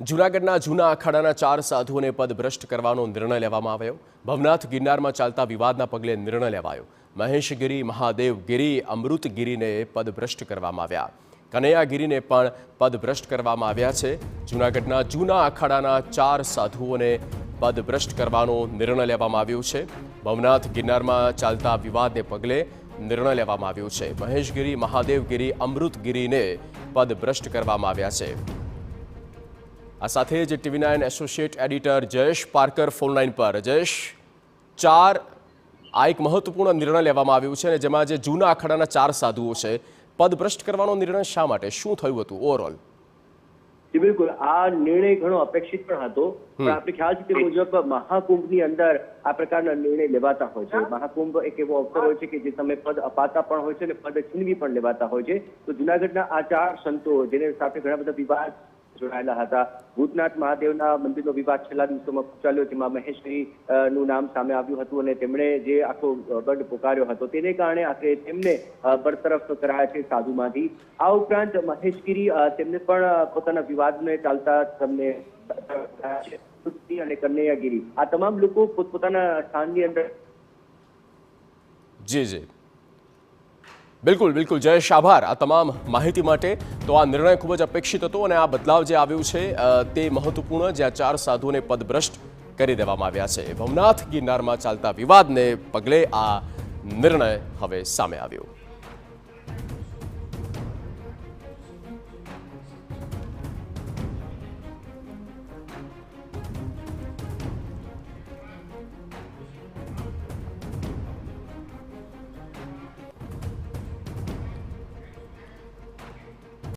જૂનાગઢના જૂના અખાડાના 4 સાધુઓને પદભ્રષ્ટ કરવાનો નિર્ણય લેવામાં આવ્યો। ભવનાથ ગિરનારમાં ચાલતા વિવાદના પગલે નિર્ણય લેવાયો। મહેશગીરી, મહાદેવગીરી, અમૃતગીરીને પદભ્રષ્ટ કરવામાં આવ્યા। કનૈયાગીરીને પણ પદભ્રષ્ટ કરવામાં આવ્યા છે। જૂનાગઢના જૂના અખાડાના 4 સાધુઓને પદભ્રષ્ટ કરવાનો નિર્ણય લેવામાં આવ્યો છે। ભવનાથ ગિરનારમાં ચાલતા વિવાદને પગલે નિર્ણય લેવામાં આવ્યો છે। મહેશગીરી, મહાદેવગીરી, અમૃતગીરીને પદભ્રષ્ટ કરવામાં આવ્યા છે। આ સાથે જ TV9 associate editor Jayesh Parker phone line પર। જયેશ, આ એક મહત્વપૂર્ણ નિર્ણય લેવામાં આવ્યો છે અને જેમાં જે જૂના અખાડાના 4 સાધુઓ છે પદભ્રષ્ટ કરવાનો નિર્ણય શા માટે, શું થયું હતું ઓવરઓલ? જી બિલકુલ, આ નિર્ણય ઘણો અપેક્ષિત પણ હતો, પણ આપણે ખ્યાલ છે તે મુજબ મહાકુંભની અંદર આ પ્રકારના નિર્ણય લેવાતા હોય છે। મહાકુંભ એક એવો અવસર હોય છે કે જે સમય પદ અપાતા પણ હોય છે અને પદ છીનવી પણ લેવાતા હોય છે। તો જૂનાગઢના આ 4 સંતો જેને સાથે ઘણા બધા વિવાદ જોડાયેલા હતા। ભૂતનાથ મહાદેવના મંદિરનો વિવાદ છેલ્લા દિવસોમાં ચાલ્યો, જેમાં મહેશગીરી નું નામ સામે આવ્યું હતું અને તેમણે જે આખો ગઢ પોકાર્યો હતો તેને કારણે આખરે તેમને બરતરફ કરાયા છે સાધુમાંથી। આ ઉપરાંત મહેશગીરી તેમને પણ પોતાના વિવાદને ચાલતા તેમને અને કનૈયાગીરી આ તમામ લોકો પોતપોતાના સ્થાનની અંદર। જી બિલકુલ જયેશ, આભાર આ તમામ માહિતી માટે। તો આ નિર્ણય ખૂબ જ અપેક્ષિત હતો અને આ બદલાવ જે આવ્યું છે તે મહત્વપૂર્ણ, જ્યાં 4 સાધુઓને પદભ્રષ્ટ કરી દેવામાં આવ્યા છે। ભવનાથ ગિરનારમાં ચાલતા વિવાદને પગલે આ નિર્ણય હવે સામે આવ્યો।